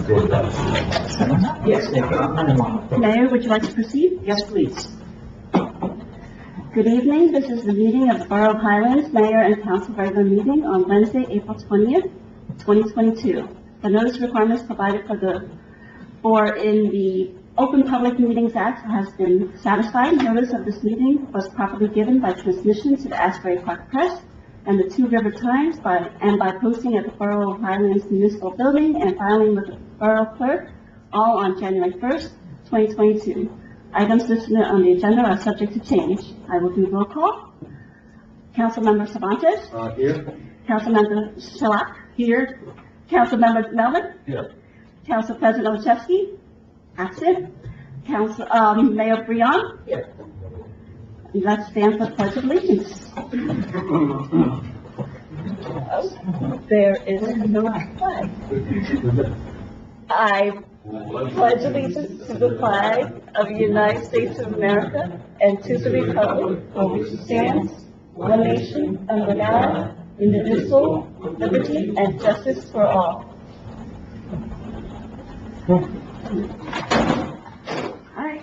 Yes, Mayor, would you like to proceed? yes, please. Good evening. This is the meeting of the Borough of Highlands Mayor and Council regular meeting on Wednesday, April 20th, 2022. The notice requirements provided in the Open Public Meetings Act has been satisfied. Notice of this meeting was properly given by transmission to the Asbury Park Press and the Two River Times by posting at the Borough of Highlands Municipal Building and filing with the Borough Clerk, all on January 1st, 2022. Items listed on the agenda are subject to change. I will do roll call. Councilmember Cervantes. Here. Councilmember Shalak. Here. Councilmember Melvin. Here. Council President Olszewski. Absent. Mayor Breon. Here. Let's stand for the Pledge of Allegiance. There is no flag. I pledge allegiance to the flag of the United States of America and to the republic for which it stands, one nation, under God, indivisible, with liberty and justice for all. Alright.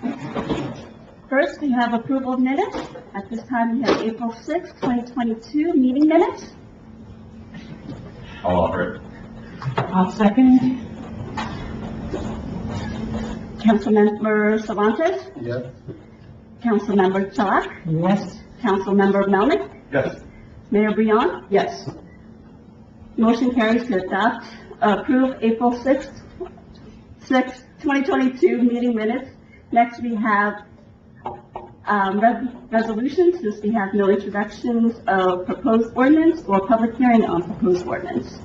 First, we have approval of minutes. At this time, we have April 6, 2022 meeting minutes. I'll offer it. I'll second. Councilmember Cervantes. Yes. Councilmember Chalak. Yes. Councilmember Melnick. Yes. Mayor Breon. Yes. Motion carries to approve April 6, 2022 meeting minutes. Next, we have resolutions, since we have no introductions of proposed ordinance or public hearing on proposed ordinance.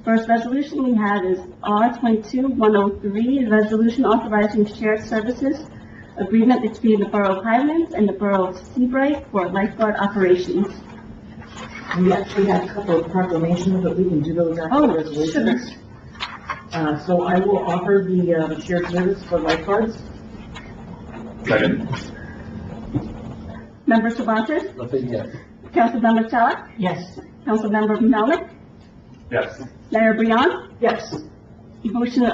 First resolution we have is R-22-103, resolution authorizing shared services agreement between the Borough of Highlands and the Borough of Seabright for lifeguard operations. We actually have a couple of proclamations, but we can do those after the resolutions. So I will offer the shared service for lifeguards. Second. Member Cervantes. Nothing yet. Councilmember Chalak. Yes. Councilmember Melnick. Yes. Mayor Breon. Yes. Motion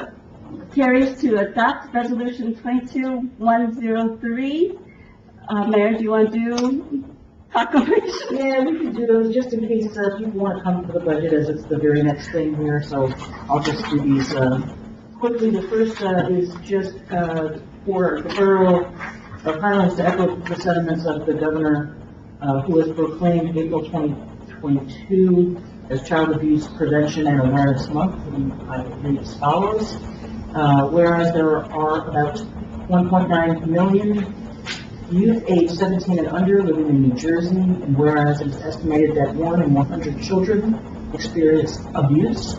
carries to adopt resolution 22-103. Mayor, do you want to do proclamation? Yeah, we can do those just in case people want to come for the budget, as it's the very next thing here, so I'll just do these quickly. The first is just for the Borough of Highlands to echo the sentiments of the governor, who has proclaimed April 2022 as Child Abuse Prevention and Awareness Month. And I read as follows. Whereas there are about 1.9 million youth aged 17 and under living in New Jersey, and whereas it is estimated that 1 in 100 children experience abuse,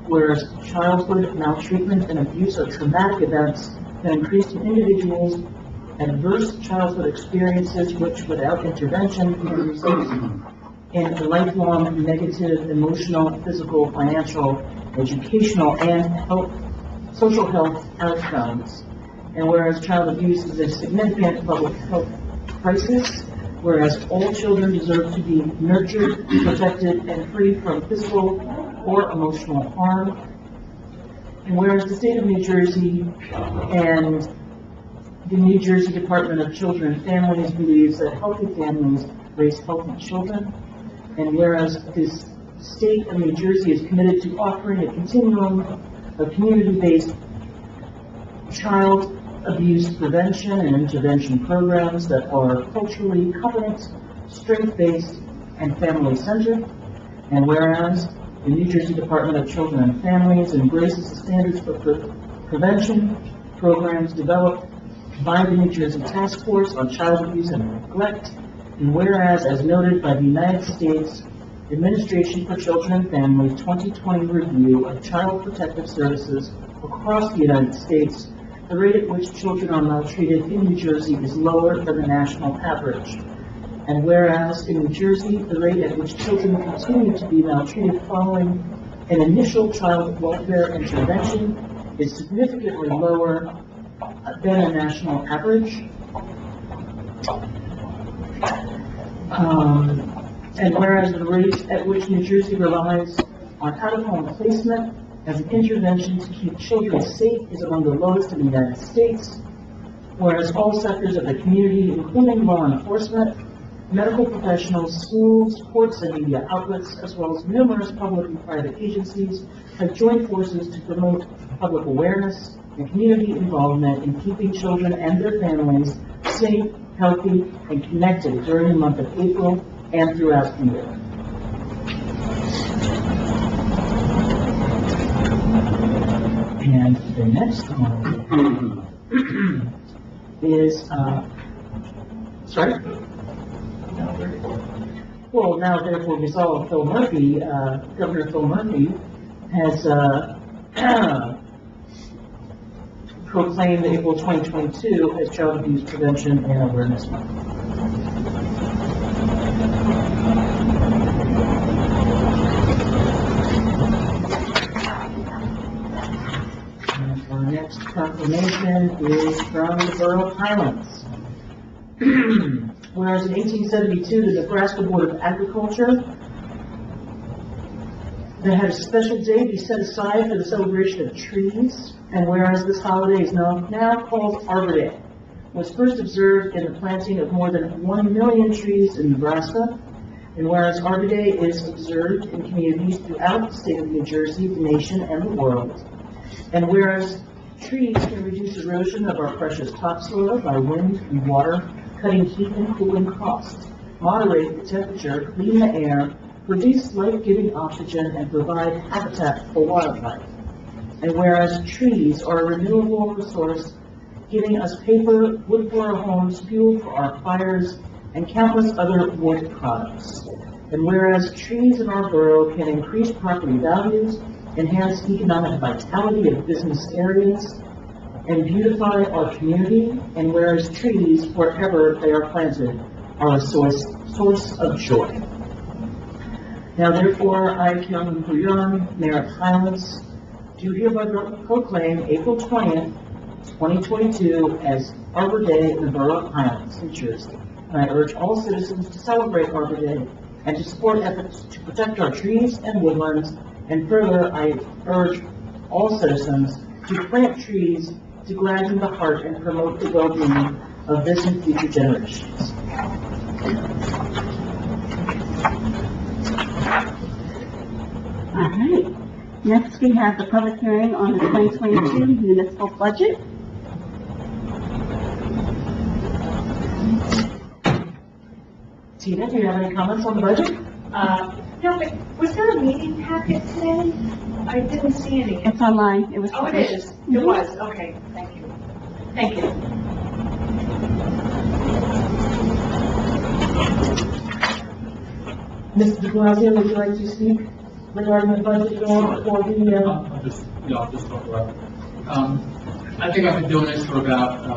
whereas childhood maltreatment and abuse are traumatic events that increase in individuals' adverse childhood experiences, which without intervention can result in lifelong negative emotional, physical, financial, educational, and social health outcomes. And whereas child abuse is a significant public health crisis, whereas all children deserve to be nurtured, protected, and free from physical or emotional harm. And whereas the state of New Jersey and the New Jersey Department of Children and Families believes that healthy families raise healthy children. And whereas this state of New Jersey is committed to offering a continuum of community-based child abuse prevention and intervention programs that are culturally competent, strength-based, and family-centered. And whereas the New Jersey Department of Children and Families embraces the standards for prevention programs developed by the New Jersey Task Force on Child Abuse and Neglect. And whereas, as noted by the United States Administration for Children and Families 2020 review of child protective services across the United States, the rate at which children are maltreated in New Jersey is lower than the national average. And whereas in New Jersey, the rate at which children continue to be maltreated following an initial child welfare intervention is significantly lower than a national average. And whereas the rate at which New Jersey relies on out-of-home placement as an intervention to keep children safe is among the lowest in the United States, whereas all sectors of the community, including law enforcement, medical professionals, schools, courts, and media outlets, as well as numerous public and private agencies, have joined forces to promote public awareness and community involvement in keeping children and their families safe, healthy, and connected during the month of April and throughout the year. And the next one is, sorry? Well, now therefore resolved, Phil Murphy, Governor Phil Murphy has, proclaimed April 2022 as Child Abuse Prevention and Awareness Month. And our next proclamation is from the Borough of Highlands. Whereas in 1872, the Nebraska Board of Agriculture they had a special day be set aside for the celebration of trees, and whereas this holiday is now called Arbor Day, was first observed in the planting of more than 1 million trees in Nebraska, and whereas Arbor Day is observed in communities throughout the state of New Jersey, the nation, and the world, and whereas trees can reduce erosion of our precious topsoil by wind and water, cutting heat and cooling costs, moderate the temperature, clean the air, produce life-giving oxygen, and provide habitat for wildlife. And whereas trees are a renewable resource, giving us paper, wood for our homes, fuel for our fires, and countless other wood products. And whereas trees in our borough can increase property values, enhance economic vitality of business areas, and beautify our community, and whereas trees, wherever they are planted, are a source of joy. Now therefore, I, Kyung Young, Mayor of Highlands, do hereby proclaim April 20th, 2022 as Arbor Day in the Borough of Highlands, New Jersey. And I urge all citizens to celebrate Arbor Day and to support efforts to protect our trees and woodlands. And further, I urge all citizens to plant trees to gladden the heart and promote the well-being of this and future generations. All right. Next, we have the public hearing on the 2022 municipal budget. Tina, do you have any comments on the budget? No, but was there a meeting packet today? I didn't see any. It's online. It was. Oh, it is. It was. Okay, thank you. Thank you. Mr. de Blasio, would you like to speak regarding the budget for the, I'll just talk about it. I think I've been doing this for about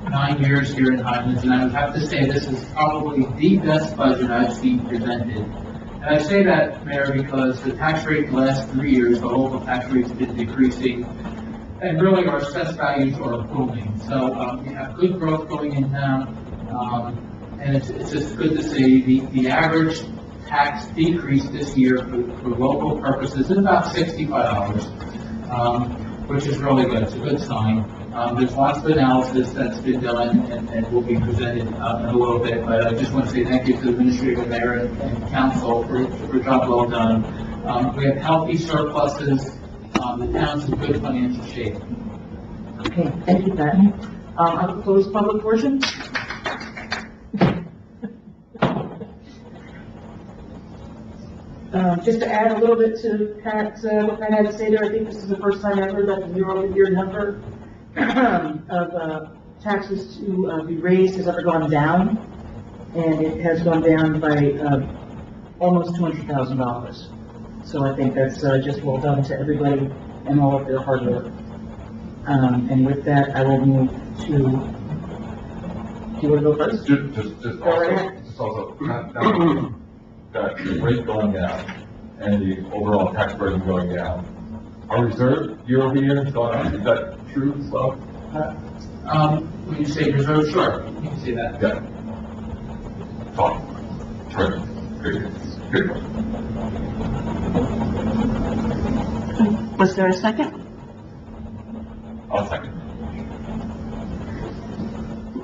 9 years here in Highlands, and I would have to say this is probably the best budget I've seen presented. And I say that, Mayor, because the tax rate the last 3 years, the local tax rate's been decreasing, and really our assessed values are booming. So we have good growth going in town, and it's just good to see the average tax decrease this year for local purposes is about $65, which is really good. It's a good sign. There's lots of analysis that's been done and will be presented in a little bit, but I just want to say thank you to the administrator, mayor, and council for a job well done. We have healthy surpluses. The town's in good financial shape. okay, thank you, Pat. I'll close public portion. Just to add a little bit to Pat, what Pat had to say there, I think this is the first time ever that the year-over-year number of taxes to be raised has ever gone down, and it has gone down by almost $200,000. So I think that's just well done to everybody and all of their hard work. And with that, I will move to. Do you want to go first? Just also, that the rate going down and the overall tax burden going down. Our reserve year over year has gone up. Is that true as well? When you say reserve, sure, you can say that. Yeah. Fine. Terrific. Good. Good. Was there a second? I'll second.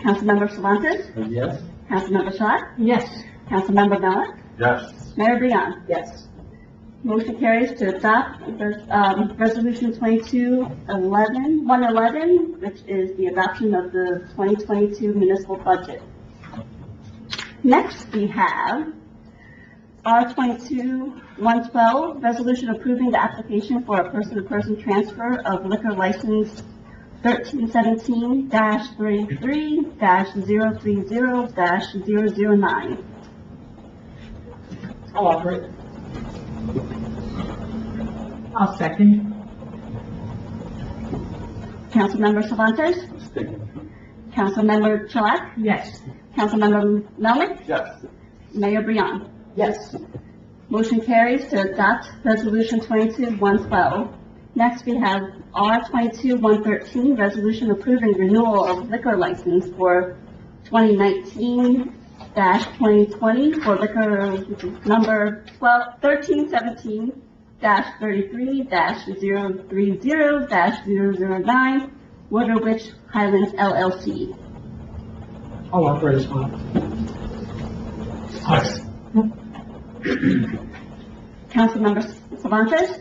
Councilmember Cervantes? Yes. Councilmember Schott? Yes. Councilmember Mallon? Yes. Mayor Brion? Yes. Motion carries to adopt Resolution 111, which is the adoption of the 2022 municipal budget. Next, we have R22-112, resolution approving the application for a person-to-person transfer of liquor license 1317-33-030-009. I'll offer it. I'll second. Councilmember Cervantes? Councilmember Chalak? Yes. Councilmember Melnick? Yes. Mayor Brion? Yes. Motion carries to adopt Resolution 22-112. Next, we have R22-113, resolution approving renewal of liquor license for 2019-2020 for liquor number 1317-33-030-009, Water Witch Highlands LLC. I'll offer it as well. Councilmember Cervantes?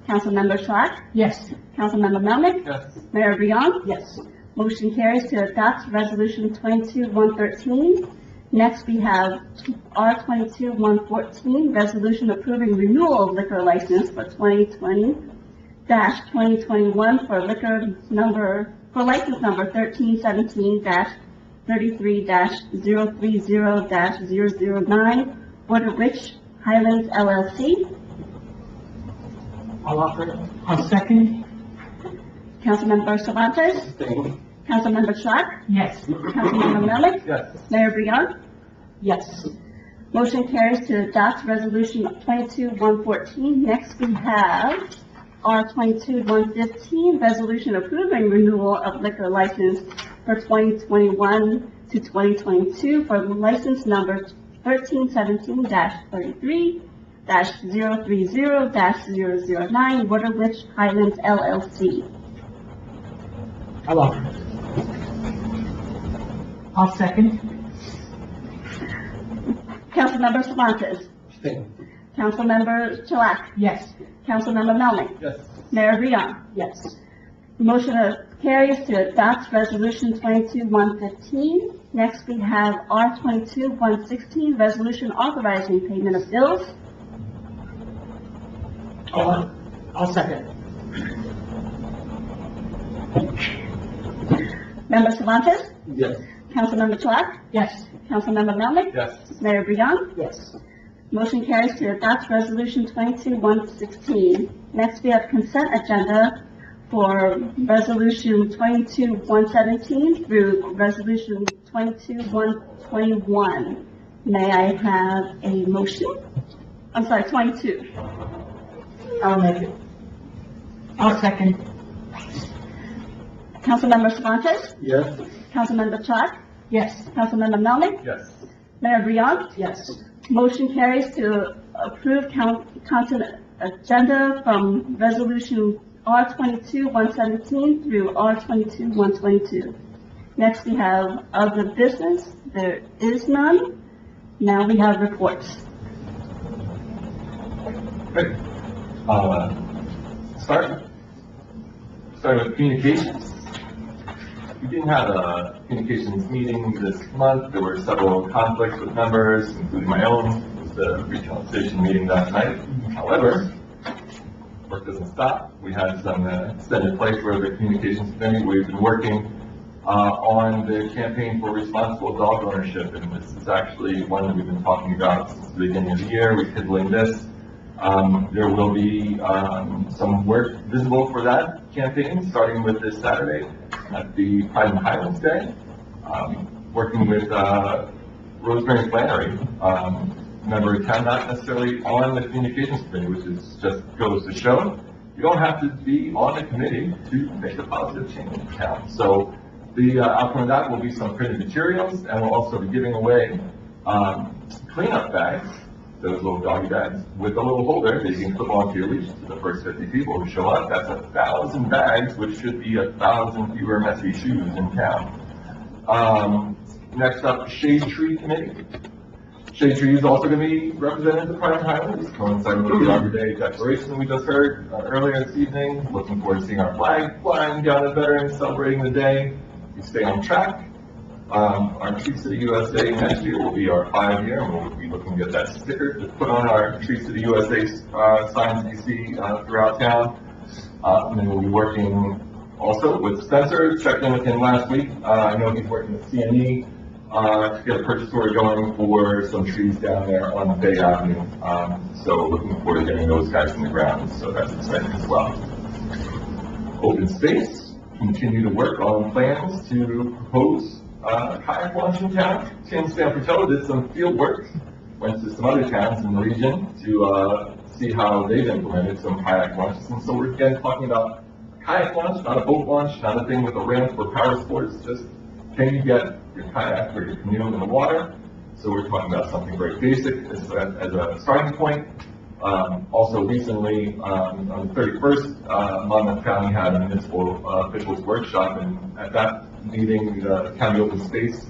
Councilmember Schott? Yes. Councilmember Melnick? Yes. Mayor Brion? Yes. Motion carries to adopt Resolution 22-113. Next, we have R22-114, resolution approving renewal of liquor license for 2020-2021 for license number 1317-33-030-009, Water Witch Highlands LLC. I'll offer it. I'll second. Councilmember Cervantes? Councilmember Schott? Yes. Councilmember Melnick? Yes. Mayor Brion? Yes. Motion carries to adopt Resolution 22-114. Next, we have R22-115, resolution approving renewal of liquor license for 2021 to 2022 for license number 1317-33-030-009, Water Witch Highlands LLC. I'll offer it. I'll second. Councilmember Cervantes? Councilmember Chalak? Yes. Councilmember Melnick? Yes. Mayor Brion? Yes. Motion carries to adopt Resolution 22-115. Next, we have R22-116, resolution authorizing payment of bills. I'll second. Member Cervantes? Yes. Councilmember Chalak? Yes. Councilmember Melnick? Yes. Mayor Brion? Yes. Motion carries to adopt Resolution 22-116. Next, we have consent agenda for Resolution 22-117 through Resolution 22-121. May I have a motion? I'm sorry, 22. I'll make it. I'll second. Councilmember Cervantes? Yes. Councilmember Chalak? Yes. Councilmember Melnick? Yes. Mayor Brion? Yes. Motion carries to approve consent agenda from Resolution R22-117 through R22-122. Next, we have other business. There is none. Now we have reports. Great. Starting with communications. We didn't have a communications meeting this month. There were several conflicts with members, including my own. It was the regional station meeting last night. However, work doesn't stop. We had some extended play for the communications committee. We've been working on the campaign for responsible dog ownership, and this is actually one that we've been talking about since the beginning of the year. We're fiddling this. There will be some work visible for that campaign, starting with this Saturday at the Pride and Highlands Day, working with Rosemary Flannery, member of town, not necessarily on the communications committee, which is just goes to show you don't have to be on the committee to make a positive change in town. So the outcome of that will be some printed materials, and we'll also be giving away cleanup bags those little doggy bags with a little holder that you can clip onto your leash to the first 50 people who show up. That's 1,000 bags, which should be 1,000 fewer messy shoes in town. Next up, Shade Tree Committee. Shade Tree is also going to be represented at the Pride Highlands, coinciding with the Arbor Day declaration we just heard earlier this evening. Looking forward to seeing our flag flying down at Veterans, celebrating the day. We stay on track. Our Tree City USA next year will be our 5-year, and we'll be looking to get that sticker to put on our Tree City USA signs that you see throughout town. And then we'll be working also with Spencer. Checked in with him last week. I know he's working with CNE to get a purchase order going for some trees down there on Bay Avenue. So looking forward to getting those guys in the ground. So that's exciting as well. Open Space, continue to work on plans to propose kayak launch in town. Tim Sanfratello did some field work, went to some other towns in the region to see how they've implemented some kayak launches. And so we're again talking about kayak launch, not a boat launch, not a thing with a ramp for power sports, just can you get your kayak or your canoe in the water? So we're talking about something very basic as a starting point. Also recently, on the 31st, Monmouth County had a municipal officials workshop, and at that meeting, the county open space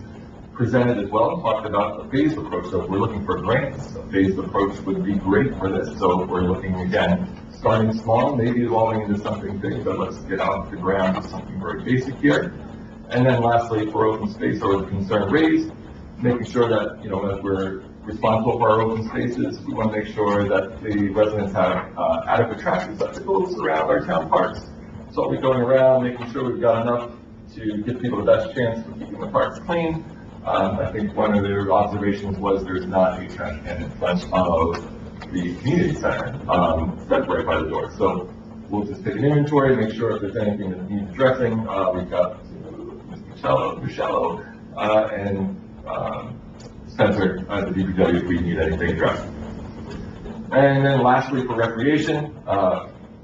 presented as well, talked about a phased approach. So if we're looking for grants, a phased approach would be great for this. So if we're looking again, starting small, maybe evolving into something big, but let's get out of the ground with something very basic here. And then lastly, for open space, or the concern raised, making sure that, as we're responsible for our open spaces, we want to make sure that the residents have adequate trash receptacles around our town parks. So we're going around, making sure we've got enough to give people the best chance for keeping the parks clean. I think one of their observations was there's not a trash can in front of the community center, set right by the door. So we'll just take an inventory, make sure if there's anything that needs addressing, reach out to Michelle, and Spencer at the DPW if we need anything addressed. And then lastly, for recreation,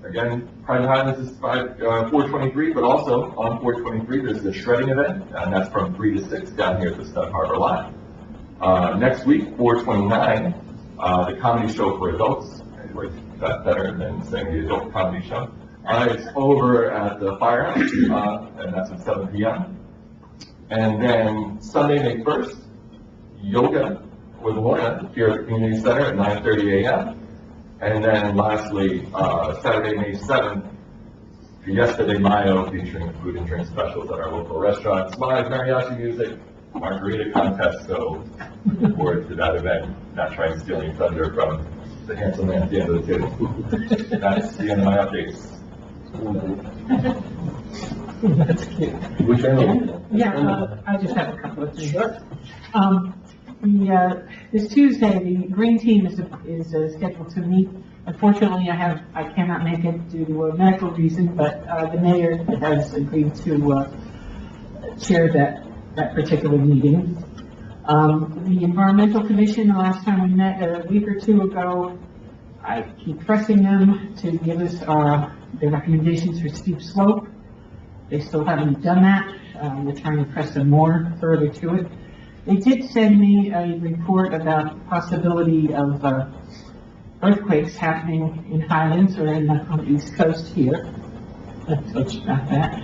again, Pride Highlands is 423, but also on 423 there's the shredding event, and that's from 3 to 6 down here at the Snug Harbor Lot. Next week, 429, the comedy show for adults. Anyway, that's better than saying the adult comedy show. It's over at the Firehouse, and that's at 7 p.m. And then Sunday, May 1st, yoga with Lorna here at the community center at 9:30 a.m. And then lastly, Saturday, May 7th, Fiesta de Mayo, featuring food and drink specials at our local restaurants, live mariachi music, margarita contest. So looking forward to that event, not trying to steal any thunder from the handsome man at the end of the table. That's the end of my updates. That's cute. Which one? Yeah, I just have a couple of things. This Tuesday, the Green Team is scheduled to meet. Unfortunately, I cannot make it due to a medical reason, but the mayor has agreed to chair that particular meeting. The Environmental Commission, the last time we met a week or two ago, I keep pressing them to give us their recommendations for steep slope. They still haven't done that. We're trying to press them more further to it. They did send me a report about the possibility of earthquakes happening in Highlands or on the East Coast here. I told you about that.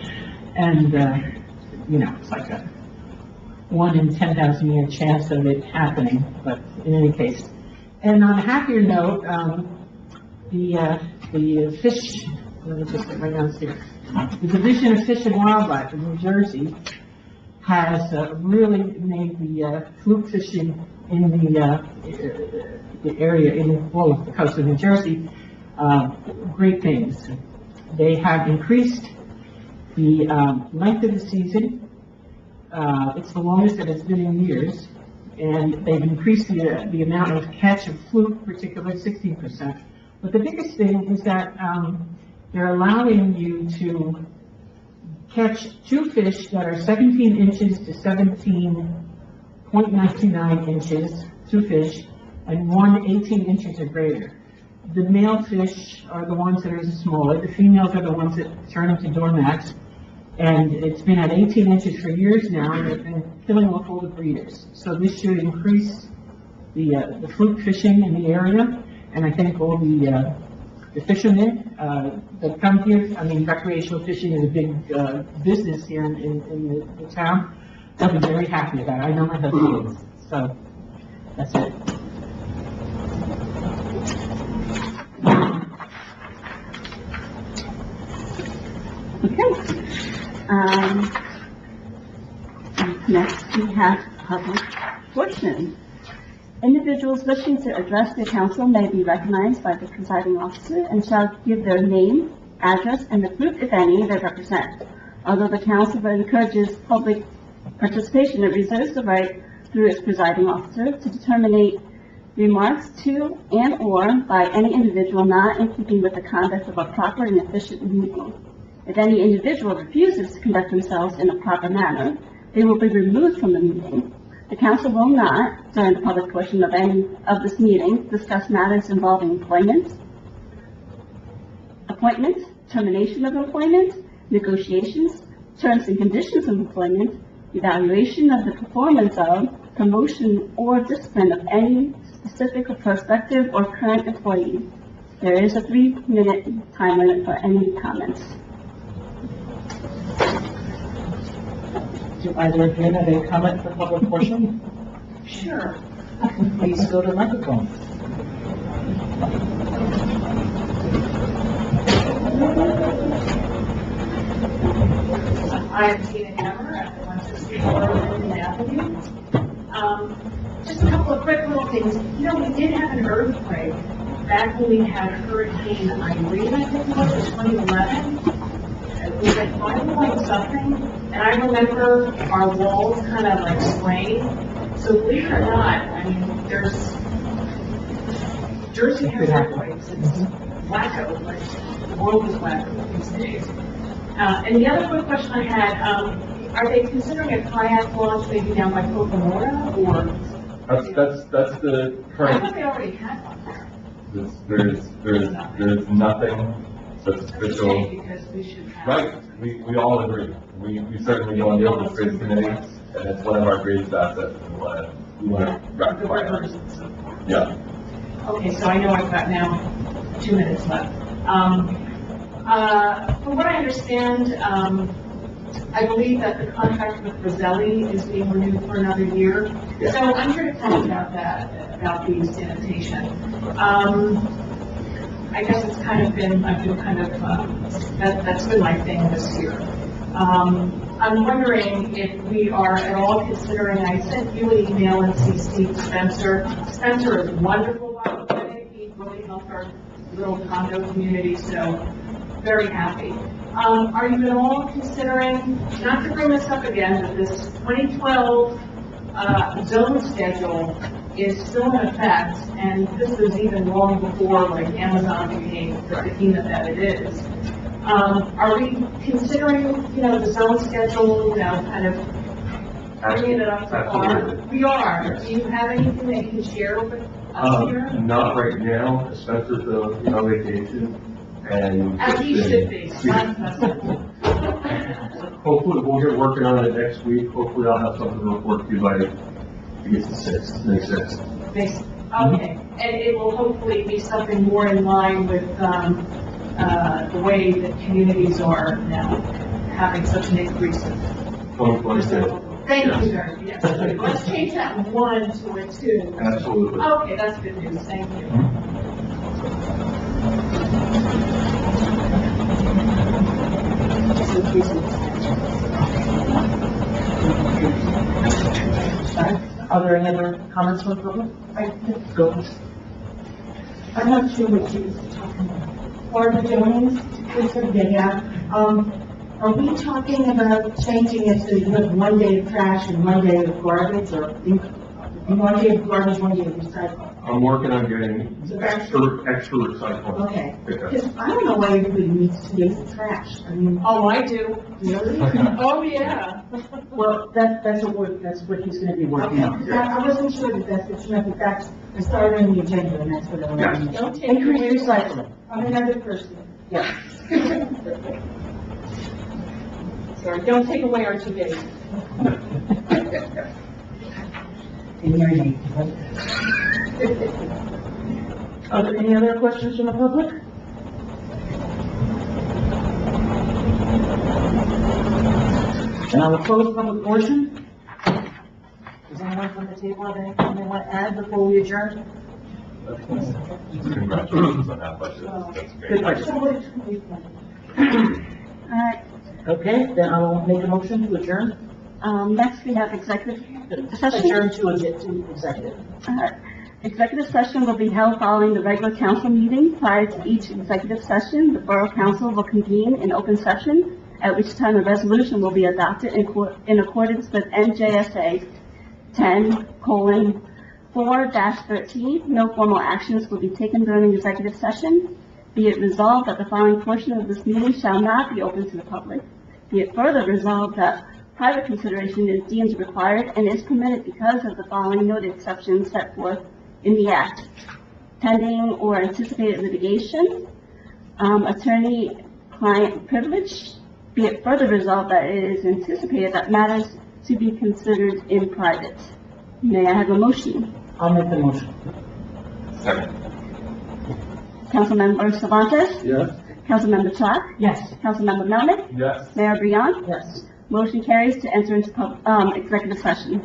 And, it's like a 1 in 10,000 year chance of it happening, but in any case. And on a happier note, the fish, let me just get my notes here. The Division of Fish and Wildlife in New Jersey has really made the fluke fishing in the area in all of the coast of New Jersey great things. They have increased the length of the season. It's the longest that it's been in years, and they've increased the amount of catch of fluke, particularly 16%. But the biggest thing is that they're allowing you to catch 2 fish that are 17 inches to 17.99 inches, 2 fish, and 1 18 inches or greater. The male fish are the ones that are smaller. The females are the ones that turn into doormats. And it's been at 18 inches for years now, and they've been killing off all the breeders. So this should increase the fruit fishing in the area, and I thank all the fishermen, that come here. I mean, recreational fishing is a big, business here in the town. They'll be very happy about it. I know my husband is, so, that's it. Okay. Next, we have public portion. Individuals wishing to address the council may be recognized by the presiding officer and shall give their name, address, and the group, if any, they represent. Although the council encourages public participation, it reserves the right through its presiding officer to terminate remarks to and/or by any individual not in keeping with the conduct of a proper and efficient meeting. If any individual refuses to conduct themselves in a proper manner, they will be removed from the meeting. The council will not, during the public portion of any of this meeting, discuss matters involving employment, appointment, termination of employment, negotiations, terms and conditions of employment, evaluation of the performance of, promotion, or discipline of any specific or prospective or current employee. There is a 3-minute time limit for any comments. Do either of you have a comment for public portion? Sure. Please go to the microphone. I am Tina Hammer at the 164 Lincoln Avenue. Just a couple of quick little things. You know, we did have an earthquake back when we had Hurricane Irene, I think it was, in 2011. It was like 5 something, and I remember our walls kind of like swaying. So believe it or not, I mean, Jersey has earthquakes. It's wacko, like the world is wacko these days. And the other quick question I had, are they considering a kayak launch maybe down by Kokomora, or? That's the I current, thought they already had one there. there's nothing that's official. Okay, because we should have. Right, we all agree. We certainly go on the open space committee, and it's one of our greatest assets, and we want to The rectify rivers it. and so forth. Yeah. Okay, so I know I've got now 2 minutes left. From what I understand, I believe that the contract with Roselli is being renewed for another year. Yeah. So I'm here to talk about that, about the sanitation. I guess it's kind of been, I've been kind of, that's been my thing this year. I'm wondering if we are at all considering, I sent you an email and CC'd Spencer. Spencer is wonderful, by the way. He really helped our little condo community, so very happy. Are you at all considering, not to bring this up again, but this 2012 zone schedule is still in effect, and this was even long before like Amazon became the behemoth that it is. Are we considering, the zone schedule, kind of bringing it up to par? Absolutely. We are. Do you have anything that you can share with us here? Not right now, Spencer's on vacation, and. As he should be. Hopefully, we'll get working on it next week. Hopefully, I'll have something to report to you by, I guess, the 6th, May 6th. Okay, and it will hopefully be something more in line with, the way that communities are now having such an increase of. 2022. Thank you very much. Yes. Let's change that 1 to a 2. Absolutely. Okay, that's good news, thank you. Are there any other comments from the public? Go. I'm not sure what she was talking about. Barbara Jones, please video. Are we talking about changing it so you have 1 day of trash and 1 day of garbage, or 1 day of garbage, 1 day of recycling? I'm working on getting extra recycling. Okay, pickup. because I don't know why everybody needs 2 days of trash. I mean, Oh, I do. really? Oh, yeah. Well, that's what he's gonna be working Okay, on. 'cause I wasn't sure that that's what you meant, but that's, I started on the agenda, and that's what I wanted to know. Don't take away. Increase recycling. I'm another person. Yeah. Sorry, don't take away our 2 days. in your name. Are there any other questions from the public? And I will close the public portion. Does anyone from the table have anything they want to add before we adjourn? Congratulations on that budget. That's Good great. question. Okay, then I will make a motion to adjourn. Next, we have executive session. Adjourn to executive. Executive session will be held following the regular council meeting. Prior to each executive session, the Borough Council will convene in open session, at which time a resolution will be adopted in accordance with NJSA 10:4-13. No formal actions will be taken during the executive session. Be it resolved that the following portion of this meeting shall not be open to the public. Be it further resolved that private consideration is deemed required and is permitted because of the following noted exceptions set forth in the Act: pending or anticipated litigation, attorney-client privilege. Be it further resolved that it is anticipated that matters to be considered in private. May I have a motion? I'll make the motion. Second. Councilmember Cervantes? Yes? Councilmember Chop? Yes. Councilmember Melnick? Yes. Mayor Briand? Yes. Motion carries to enter into executive session.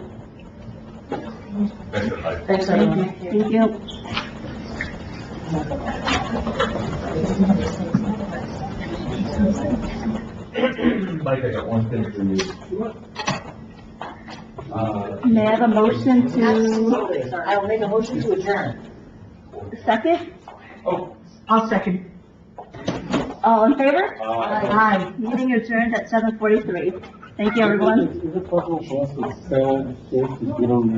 Thanks, everybody. Thanks, everyone. Thank you. Mike, I got one thing for you. May I have a motion to, Absolutely. I will make a motion to adjourn. second? Oh. I'll second. All in favor? Aye. Meeting adjourned at 7:43. Thank you, everyone. Is it possible for us to sell shares to get on,